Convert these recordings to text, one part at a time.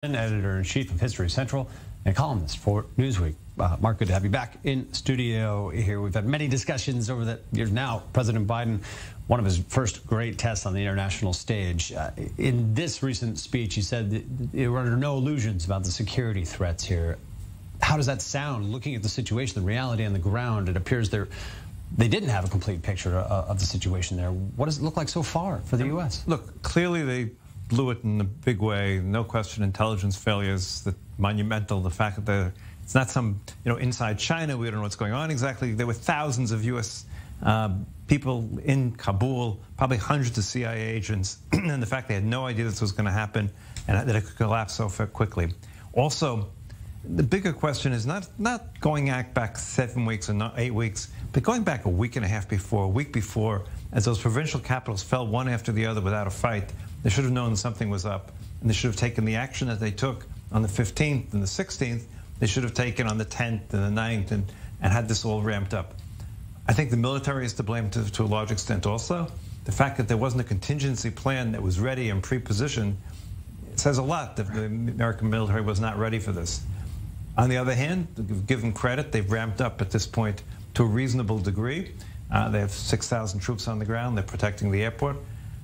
Editor-in-chief of History Central and columnist for Newsweek. Marc, good to have you back in studio here. We've had many discussions over the years now. President Biden, one of his first great tests on the international stage. In this recent speech, he said that there were under no illusions about the security threats here. How does that sound? Looking at the situation, the reality on the ground, it appears they didn't have a complete picture of the situation there. What does it look like so far for the U.S.? Look, clearly they blew it in a big way. No question, intelligence failures, the monumental. The fact that it's not some, inside China, we don't know what's going on exactly. There were thousands of U.S. People in Kabul, probably hundreds of CIA agents, and the fact they had no idea this was going to happen and that it could collapse so quickly. Also, the bigger question is not going back 7 weeks or not 8 weeks, but going back a week and a half before, a week before, as those provincial capitals fell one after the other without a fight. They should have known something was up, and they should have taken the action that they took on the 15th and the 16th. They should have taken on the 10th and the 9th and had this all ramped up. I think the military is to blame to a large extent also. The fact that there wasn't a contingency plan that was ready and pre-positioned says a lot that the American military was not ready for this. On the other hand, give them credit, they've ramped up at this point to a reasonable degree. They have 6,000 troops on the ground. They're protecting the airport.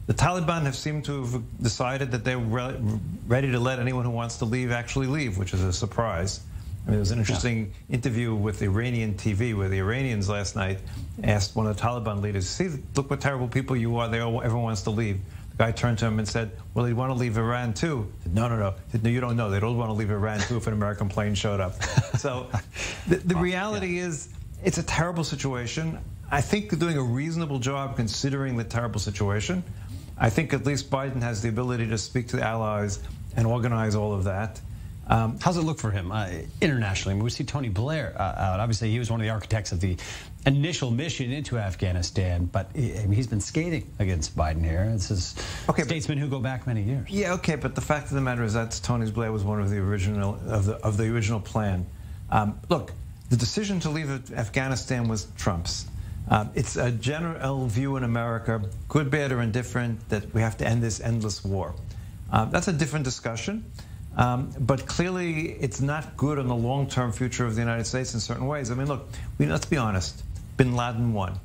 The Taliban have seemed to have decided that they're ready to let anyone who wants to leave actually leave, which is a surprise. I mean, there was an interesting interview with Iranian TV where the Iranians last night asked one of the Taliban leaders, "See, look what terrible people you are. Everyone wants to leave." The guy turned to him and said, "Well, they want to leave Iran too." He said, No. He said, "No, you don't know. They don't want to leave Iran too if an American plane showed up." So the reality is it's a terrible situation. I think they're doing a reasonable job considering the terrible situation. I think at least Biden has the ability to speak to the allies and organize all of that. How's it look for him internationally? I mean, we see Tony Blair out. Obviously, he was one of the architects of the initial mission into Afghanistan, but he's been skating against Biden here. This is statesmen who go back many years. Yeah, okay, but the fact of the matter is that Tony Blair was one of the original of the original plan. Look, the decision to leave Afghanistan was Trump's. It's a general view in America, good, bad, or indifferent, that we have to end this endless war. That's a different discussion, but clearly it's not good on the long-term future of the United States in certain ways. I mean, look, let's be honest. Bin Laden won.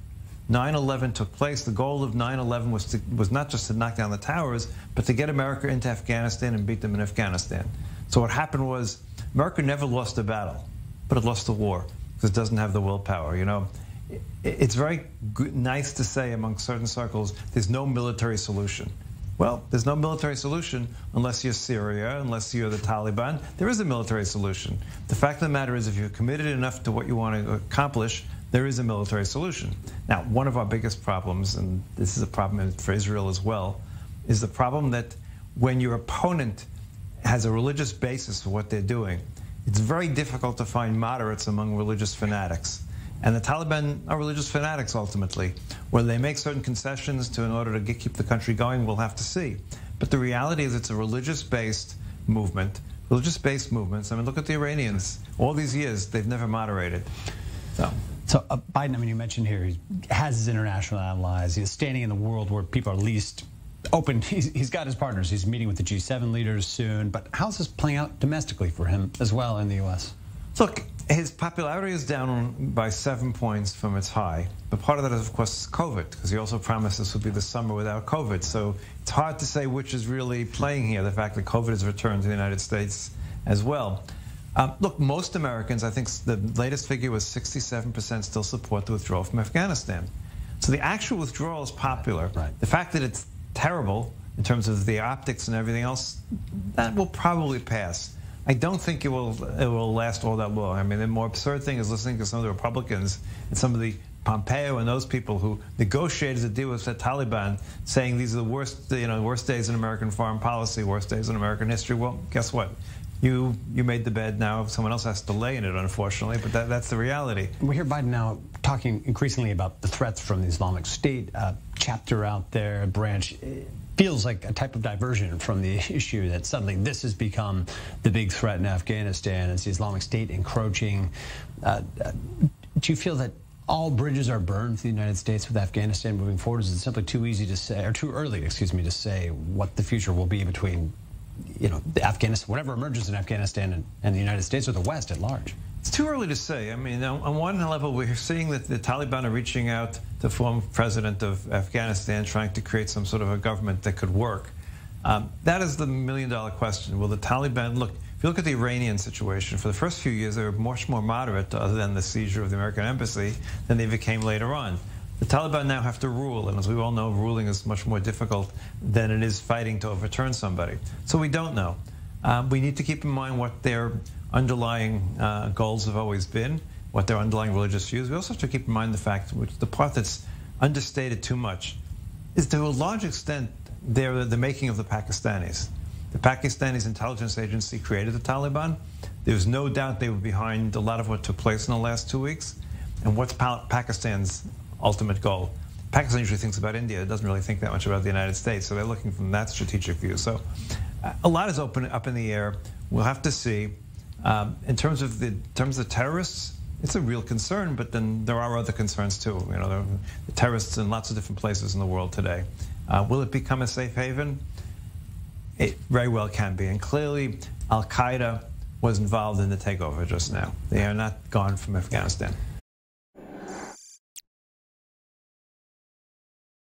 9/11 took place. The goal of 9/11 was not just to knock down the towers, but to get America into Afghanistan and beat them in Afghanistan. So what happened was America never lost a battle, but it lost the war because it doesn't have the willpower, It's very nice to say among certain circles, there's no military solution. Well, there's no military solution unless you're Syria, unless you're the Taliban. There is a military solution. The fact of the matter is if you're committed enough to what you want to accomplish, there is a military solution. Now, one of our biggest problems, and this is a problem for Israel as well, is the problem that when your opponent has a religious basis for what they're doing, it's very difficult to find moderates among religious fanatics. And the Taliban are religious fanatics, ultimately. Whether they make certain concessions in order to keep the country going, we'll have to see. But the reality is it's a religious-based movement, religious-based movements. I mean, look at the Iranians. All these years, they've never moderated. So Biden, I mean, you mentioned here, he has his international allies. He's standing in the world where people are least open. He's got his partners. He's meeting with the G7 leaders soon. But how's this playing out domestically for him as well in the U.S.? Look, his popularity is down by 7 points from its high. But part of that, of course, is COVID, because he also promised this would be the summer without COVID. So it's hard to say which is really playing here, the fact that COVID has returned to the United States as well. Look, most Americans, I think the latest figure was 67% still support the withdrawal from Afghanistan. So the actual withdrawal is popular. Right. The fact that it's terrible in terms of the optics and everything else, that will probably pass. I don't think it will last all that long. I mean, the more absurd thing is listening to some of the Republicans and some of the Pompeo and those people who negotiated the deal with the Taliban, saying these are the worst, worst days in American foreign policy, worst days in American history. Well, guess what? You made the bed. Now someone else has to lay in it, unfortunately. But that's the reality. We hear Biden now talking increasingly about the threats from the Islamic State chapter out there, branch. Feels like a type of diversion from the issue that suddenly this has become the big threat in Afghanistan. It's the Islamic State encroaching. Do you feel that all bridges are burned for the United States with Afghanistan moving forward? Is it simply too easy to say, or too early, excuse me, to say what the future will be between Afghanistan, whatever emerges in Afghanistan and the United States or the West at large? It's too early to say. I mean, on one level, we're seeing that the Taliban are reaching out to the former president of Afghanistan, trying to create some sort of a government that could work. That is the million-dollar question. Will the Taliban look? If you look at the Iranian situation, for the first few years, they were much more moderate, other than the seizure of the American embassy, than they became later on. The Taliban now have to rule, and as we all know, ruling is much more difficult than it is fighting to overturn somebody. So we don't know. We need to keep in mind what their underlying goals have always been, what their underlying religious views. We also have to keep in mind the fact, which the part that's understated too much, is to a large extent they're the making of the Pakistanis. The Pakistanis intelligence agency created the Taliban. There's no doubt they were behind a lot of what took place in the last 2 weeks. And what's Pakistan's ultimate goal? Pakistan usually thinks about India. It doesn't really think that much about the United States. So they're looking from that strategic view. So a lot is up in the air. We'll have to see. In terms of the terrorists, it's a real concern, but then there are other concerns too. The terrorists in lots of different places in the world today. Will it become a safe haven? It very well can be. And clearly, Al-Qaeda was involved in the takeover just now. They are not gone from Afghanistan.